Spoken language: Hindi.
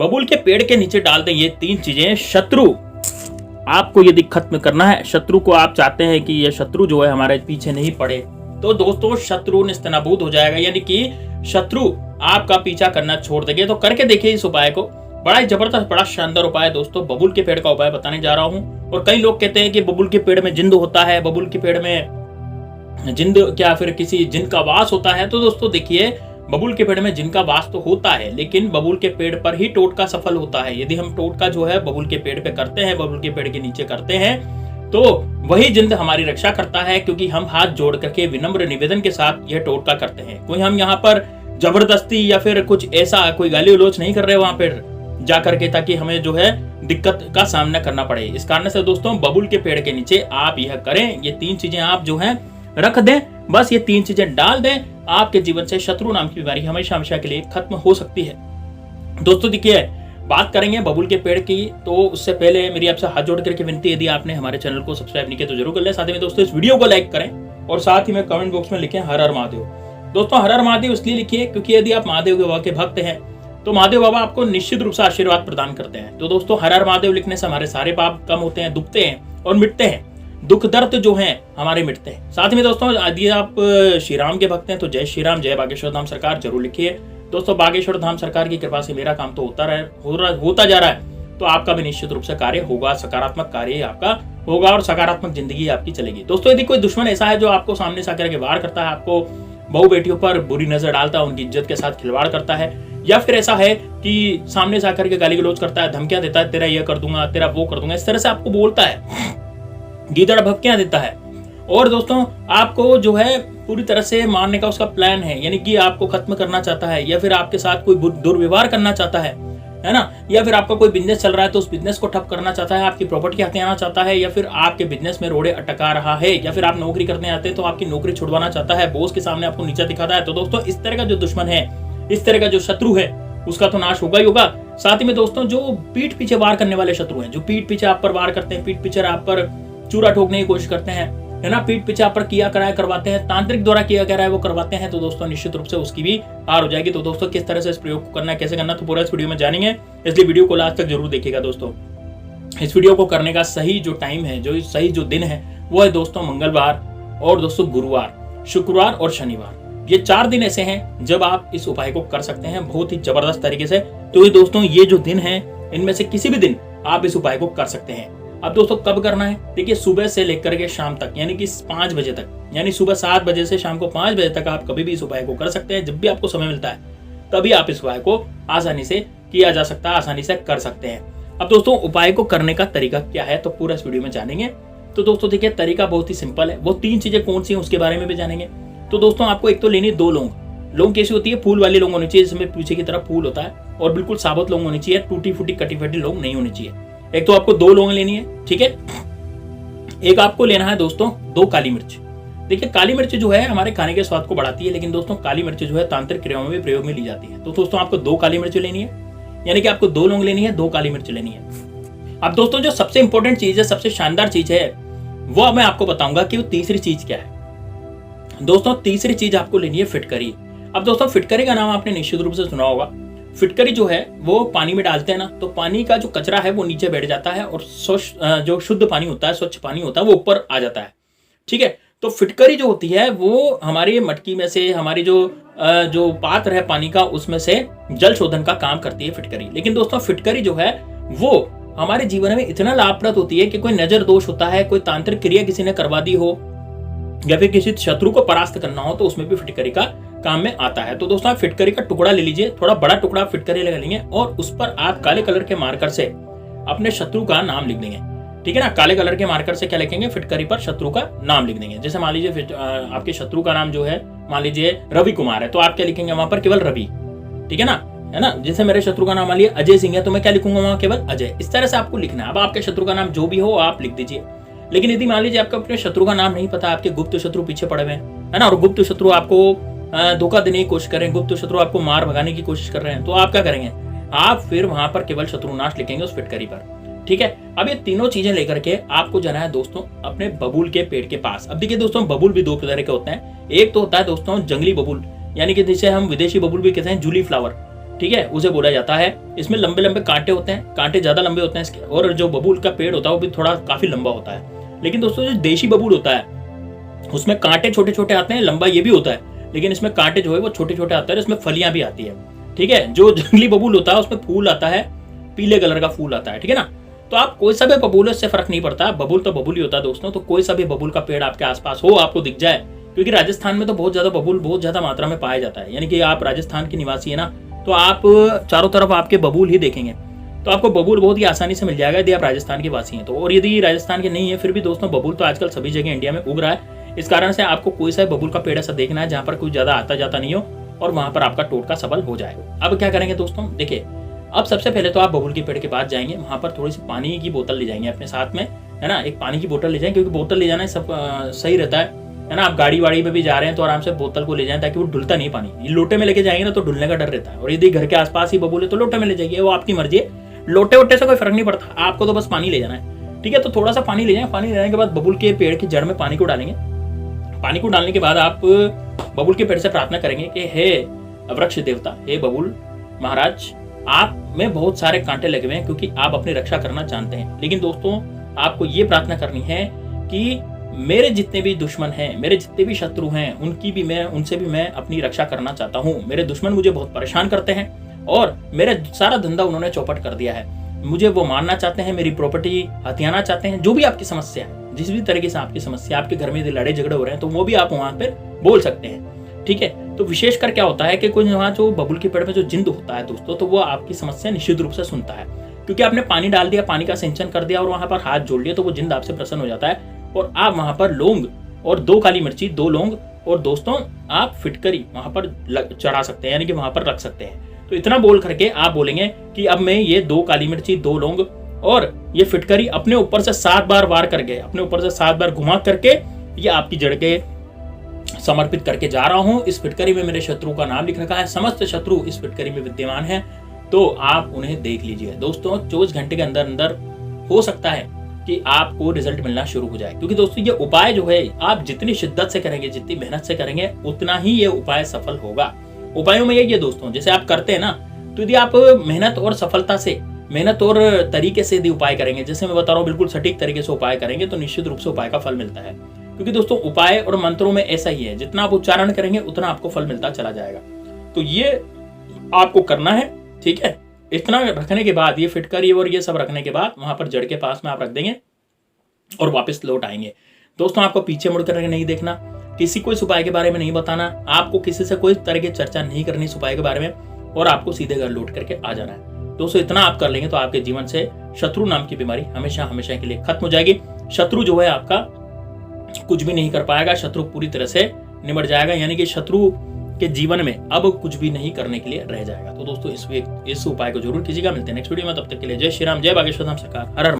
बबूल के पेड़ के नीचे डाल दें ये 3 चीजें। शत्रु आपको यदि खत्म करना है, शत्रु को आप चाहते हैं कि ये शत्रु जो है हमारे पीछे नहीं पड़े, तो दोस्तों शत्रु निस्तनाबूद हो जाएगा, यानी कि शत्रु आपका पीछा करना छोड़ देंगे। तो करके देखिए इस उपाय को, बड़ा ही जबरदस्त, बड़ा शानदार उपाय है दोस्तों। बबूल के पेड़ का उपाय बताने जा रहा हूँ। और कई लोग कहते हैं कि बबूल के पेड़ में जिंद होता है, बबूल के पेड़ में जिंद क्या फिर किसी जिन का वास होता है। तो दोस्तों देखिए, बबूल के पेड़ में जिनका वास तो होता है, लेकिन बबूल के पेड़ पर ही टोटका सफल होता है। यदि हम टोटका जो है बबूल के पेड़ पे करते हैं, बबूल के पेड़ के नीचे करते हैं, तो वही जिंद हमारी रक्षा करता है, क्योंकि हम हाथ जोड़ करके विनम्र निवेदन के साथ यह टोटका करते हैं। कोई हम यहाँ पर जबरदस्ती या फिर कुछ ऐसा कोई गाली गलौज नहीं कर रहे वहां पर जाकर के, ताकि हमें जो है दिक्कत का सामना करना पड़े। इस कारण से दोस्तों बबूल के पेड़ के नीचे आप यह करें, ये 3 चीजें आप जो है रख दें, बस ये 3 चीजें डाल दें, आपके जीवन से शत्रु नाम की बीमारी हमेशा हमेशा के लिए खत्म हो सकती है। दोस्तों देखिए, बात करेंगे बबूल के पेड़ की, तो उससे पहले मेरी आपसे हाथ जोड़ करके विनती, यदि आपने हमारे चैनल को सब्सक्राइब नहीं किया तो जरूर कर लें। साथ ही में दोस्तों इस वीडियो को लाइक करें और साथ ही में कमेंट बॉक्स में लिखें हर हर महादेव। दोस्तों हर हर महादेव इसलिए लिखिए क्योंकि यदि आप महादेव बाबा के भक्त हैं तो महादेव बाबा आपको निश्चित रूप से आशीर्वाद प्रदान करते हैं। तो दोस्तों हर हर महादेव लिखने से हमारे सारे पाप कम होते हैं, दुखते हैं और मिटते हैं, दुख दर्द जो हैं हमारे मिटते हैं। साथ में दोस्तों यदि आप श्री राम के भक्त हैं तो जय श्री राम, जय बागेश्वर धाम सरकार जरूर लिखिए। दोस्तों बागेश्वर धाम सरकार की कृपा से मेरा काम तो होता जा रहा है, तो आपका भी निश्चित रूप से कार्य होगा, सकारात्मक कार्य आपका होगा और सकारात्मक जिंदगी आपकी चलेगी। दोस्तों यदि कोई दुश्मन ऐसा है जो आपको सामने से आकर के वार करता है, आपको बहू बेटियों पर बुरी नजर डालता है, उनकी इज्जत के साथ खिलवाड़ करता है, या फिर ऐसा है कि सामने से आकर के गाली गलौज करता है, धमकियां देता है, तेरा ये कर दूंगा, तेरा वो कर दूंगा, इस तरह से आपको बोलता है, गीदड़ भपकियां देता है, और दोस्तों आपको जो है पूरी तरह से मारने का उसका प्लान है, यानी कि आपको खत्म करना चाहता है, या फिर आपके साथ कोई दुर्व्यवहार करना चाहता है ना, या फिर आपका कोई बिजनेस चल रहा है तो उस बिजनेस को ठप करना चाहता है, आपकी प्रॉपर्टी हथियाना चाहता है, या फिर आपके बिजनेस में रोड़े अटका रहा है, या फिर आप नौकरी करने आते हैं तो आपकी नौकरी छुड़वाना चाहता है, बॉस के सामने आपको नीचा दिखाता है। तो दोस्तों इस तरह का जो दुश्मन है, इस तरह का जो शत्रु है, उसका तो नाश होगा ही होगा। साथ ही में दोस्तों जो पीठ पीछे वार करने वाले शत्रु हैं, जो पीठ पीछे आप पर वार करते हैं, पीठ पीछे आप पर चूरा ठोकने की कोशिश करते हैं, है ना, पीठ पीछे आप पर किया कराया करवाते हैं, तांत्रिक द्वारा किया कराया वो करवाते हैं, तो दोस्तों निश्चित रूप से उसकी भी हार हो जाएगी। तो दोस्तों किस तरह से इस प्रयोग को करना है, कैसे करना, तो पूरा इस वीडियो में जानेंगे, इसलिए वीडियो को लास्ट तक जरूर देखिएगा। दोस्तों इस वीडियो को करने का सही जो टाइम है, जो सही जो दिन है, वो है दोस्तों मंगलवार और दोस्तों गुरुवार, शुक्रवार और शनिवार। ये 4 दिन ऐसे हैं जब आप इस उपाय को कर सकते हैं बहुत ही जबरदस्त तरीके से। तो ये दोस्तों ये जो दिन है, इनमें से किसी भी दिन आप इस उपाय को कर सकते हैं। अब दोस्तों कब करना है, देखिए सुबह से लेकर के शाम तक, यानी कि 5 बजे तक, यानी सुबह 7 बजे से शाम को 5 बजे तक आप कभी भी इस उपाय को कर सकते हैं। जब भी आपको समय मिलता है तभी आप इस उपाय को आसानी से किया जा सकता है, आसानी से कर सकते हैं। अब दोस्तों उपाय को करने का तरीका क्या है, तो पूरा इस वीडियो में जानेंगे। तो दोस्तों देखिए तरीका बहुत ही सिंपल है, वो 3 चीजें कौन सी हैं उसके बारे में भी जानेंगे। तो दोस्तों आपको एक तो लेनी 2 लौंग। लौंग कैसी होती है, फूल वाली लौंग होनी चाहिए, जिसमें पीछे की तरफ फूल होता है, और बिल्कुल साबुत लौंग होनी चाहिए, टूटी फूटी कटी फटी लौंग नहीं होनी चाहिए। एक तो आपको 2 लौंग लेनी है, ठीक है। एक आपको लेना है दोस्तों 2 काली मिर्च। देखिए काली मिर्च जो है हमारे खाने के स्वाद को बढ़ाती है, लेकिन दोस्तों काली मिर्च जो है तांत्रिक क्रियाओं में भी प्रयोग में ली जाती है। तो दोस्तों आपको 2 काली मिर्च लेनी है, यानी कि आपको 2 लौंग लेनी है, 2 काली मिर्च लेनी है। अब दोस्तों जो सबसे इंपॉर्टेंट चीज है, सबसे शानदार चीज है, वो मैं आपको बताऊंगा कि वो तीसरी चीज क्या है। दोस्तों तीसरी चीज आपको लेनी है फिटकरी। अब दोस्तों फिटकरी का नाम आपने निश्चित रूप से सुना होगा। फिटकरी जो है वो पानी में डालते हैं ना, तो पानी का जो कचरा है वो नीचे बैठ जाता है, और जो शुद्ध पानी होता है, स्वच्छ पानी होता है, वो ऊपर आ जाता है, ठीक है। तो फिटकरी जो होती है वो हमारी मटकी में से, हमारी जो पात्र है पानी का, उसमें से जल शोधन का काम करती है फिटकरी। लेकिन दोस्तों फिटकरी जो है वो हमारे जीवन में इतना लाभप्रद होती है कि कोई नजर दोष होता है, कोई तांत्रिक क्रिया किसी ने करवा दी हो, या फिर किसी शत्रु को परास्त करना हो, तो उसमें भी फिटकरी का काम में आता है। तो दोस्तों आप फिटकरी का टुकड़ा ले लीजिए, थोड़ा बड़ा टुकड़ा फिटकरी लगा लेंगे, और उस पर आप काले कलर के मार्कर से अपने शत्रु का नाम लिख देंगे, ठीक है ना। काले कलर के मार्कर से क्या लिखेंगे, फिटकरी पर शत्रु का नाम लिख देंगे। जैसे मान लीजिए आपके शत्रु का नाम जो है, मान लीजिए रवि कुमार है, तो आप क्या लिखेंगे वहां पर, केवल रवि, ठीक है ना। जैसे मेरे शत्रु का नाम मान लिया अजय सिंह है, तो मैं क्या लिखूंगा वहां, केवल अजय। इस तरह से आपको लिखना है। अब आपके शत्रु का नाम जो भी हो आप लिख दीजिए। लेकिन यदि मान लीजिए आपको अपने शत्रु का नाम नहीं पता, आपके गुप्त शत्रु पीछे पड़े हुए हैं, है ना, और गुप्त शत्रु आपको धोखा देने की कोशिश कर रहे हैं, गुप्त शत्रु आपको मार भगाने की कोशिश कर रहे हैं, तो आप क्या करेंगे, आप फिर वहां पर केवल शत्रुनाश लिखेंगे उस फिटकरी पर, ठीक है। अब ये तीनों चीजें लेकर के आपको जाना है दोस्तों अपने बबूल के पेड़ के पास। अब देखिए दोस्तों बबूल भी 2 तरह के होते हैं। एक तो होता है दोस्तों जंगली बबूल, यानी कि जिसे हम विदेशी बबूल भी कहते हैं, जूली फ्लावर, ठीक है, उसे बोला जाता है। इसमें लंबे लंबे कांटे होते हैं, कांटे ज्यादा लंबे होते हैं इसके, और जो बबूल का पेड़ होता है वो भी थोड़ा काफी लंबा होता है। लेकिन दोस्तों जो देशी बबूल होता है उसमें कांटे छोटे छोटे आते हैं, लंबा ये भी होता है, लेकिन इसमें कांटे जो है वो छोटे छोटे आते हैं, इसमें फलियां भी आती है। ठीक है, जो जंगली बबूल होता है उसमें फूल आता है, पीले कलर का फूल आता है। ठीक है ना, तो आप कोई सा भी बबूल, इससे फर्क नहीं पड़ता, बबूल तो बबूल ही होता है दोस्तों। तो कोई सा भी बबूल का पेड़ आपके आसपास हो, आपको दिख जाए, क्योंकि राजस्थान में तो बहुत ज्यादा बबूल बहुत ज्यादा मात्रा में पाया जाता है, यानी कि आप राजस्थान के निवासी है ना, तो आप चारों तरफ आपके बबूल ही देखेंगे। तो आपको बबूल बहुत ही आसानी से मिल जाएगा यदि आप राजस्थान के वासी हैं तो। और यदि राजस्थान के नहीं है फिर भी दोस्तों, बबूल तो आजकल सभी जगह इंडिया में उग रहा है। इस कारण से आपको कोई सा बबूल का पेड़ ऐसा देखना है जहां पर कोई ज्यादा आता जाता नहीं हो, और वहां पर आपका टोटका सफल हो जाएगा। अब क्या करेंगे दोस्तों, देखिए, अब सबसे पहले तो आप बबूल के पेड़ के पास जाएंगे, वहां पर थोड़ी सी पानी की बोतल ले जाएंगे अपने साथ में, है ना, एक पानी की बोतल ले जाएंगे, क्योंकि बोतल ले जाना सब सही रहता है ना। आप गाड़ी वाड़ी में भी जा रहे हैं तो आराम से बोतल को ले जाएं, ताकि वो डुलता नहीं पानी। ये लोटे में लेके जाएंगे ना तो डुलने का डर रहता है, और यदि घर के आसपास ही बबूल है तो लोटे में ले जाइए, वो आपकी मर्जी है, लोटे वोटे से कोई फर्क नहीं पड़ता, आपको तो बस पानी ले जाना है। ठीक है, तो थोड़ा सा पानी ले जाएं, पानी लेने के बाद बबूल के पेड़ की जड़ में पानी को डालेंगे। पानी को डालने के बाद आप बबूल के पेड़ से प्रार्थना करेंगे कि हे वृक्ष देवता, हे बबूल महाराज, आप में बहुत सारे कांटे लगे हुए हैं क्योंकि आप अपनी रक्षा करना जानते हैं, लेकिन दोस्तों आपको ये प्रार्थना करनी है कि मेरे जितने भी दुश्मन हैं, मेरे जितने भी शत्रु हैं, उनसे भी मैं अपनी रक्षा करना चाहता हूँ। मेरे दुश्मन मुझे बहुत परेशान करते हैं और मेरा सारा धंधा उन्होंने चौपट कर दिया है, मुझे वो मारना चाहते हैं, मेरी प्रॉपर्टी हथियाना चाहते हैं। जो भी आपकी समस्या है, जिस भी तरीके से आपकी समस्या, आपके घर में यदि लड़ाई झगड़े हो रहे हैं तो वो भी आप वहां पर बोल सकते हैं। ठीक है, तो विशेषकर क्या होता है कि कोई वहाँ जो बबूल के पेड़ में जो जिंद होता है दोस्तों, तो वो आपकी समस्या निश्चित रूप से सुनता है, क्योंकि आपने पानी डाल दिया, पानी का सिंचन कर दिया और वहां पर हाथ जोड़ लिया, तो वो जिंद आपसे प्रसन्न हो जाता है। और आप वहां पर लौंग और 2 काली मिर्ची, 2 लौंग, और दोस्तों आप फिटकरी वहां पर चढ़ा सकते हैं, यानी कि वहां पर रख सकते हैं। तो इतना बोल करके आप बोलेंगे कि अब मैं ये 2 काली मिर्ची, 2 लौंग और ये फिटकरी अपने ऊपर से 7 बार वार करके, अपने ऊपर से 7 बार घुमा करके ये आपकी जड़ के समर्पित करके जा रहा हूं। इस फिटकरी में मेरे शत्रु का नाम लिख रखा है, समस्त शत्रु इस फिटकरी में विद्यमान है, तो आप उन्हें देख लीजिए दोस्तों। 24 घंटे के अंदर अंदर हो सकता है कि आपको रिजल्ट मिलना शुरू हो जाए, क्योंकि दोस्तों ये उपाय जो है आप जितनी शिद्दत से करेंगे, जितनी मेहनत से करेंगे, उतना ही ये उपाय सफल होगा। उपायों में यही है दोस्तों, जैसे आप करते हैं ना, तो यदि आप मेहनत और सफलता से, मेहनत और तरीके से यदि उपाय करेंगे, जैसे मैं बता रहा हूँ बिल्कुल सटीक तरीके से उपाय करेंगे, तो निश्चित रूप से उपाय का फल मिलता है। क्योंकि दोस्तों उपाय और मंत्रों में ऐसा ही है, जितना आप उच्चारण करेंगे उतना आपको फल मिलता चला जाएगा। तो ये आपको करना है। ठीक है, इतना रखने के बाद, ये फिटकरी और ये सब रखने के बाद वहां पर जड़ के पास में आप रख देंगे और वापस लौट आएंगे। दोस्तों आपको पीछे मुड़ कर नहीं देखना, किसी को इस उपाय के बारे में नहीं बताना, आपको किसी से कोई तरह की चर्चा नहीं करनी इस उपाय के बारे में, और आपको सीधे घर लौट करके आ जाना है। दोस्तों इतना आप कर लेंगे तो आपके जीवन से शत्रु नाम की बीमारी हमेशा हमेशा के लिए खत्म हो जाएगी। शत्रु जो है आपका कुछ भी नहीं कर पाएगा, शत्रु पूरी तरह से निमट जाएगा, यानी कि शत्रु के जीवन में अब कुछ भी नहीं करने के लिए रह जाएगा। तो दोस्तों इस उपाय को जरूर कीजिएगा। मिलते हैं नेक्स्ट वीडियो में, तब तक के लिए जय श्री राम, जय बागेश्वर धाम सरकार, हर हर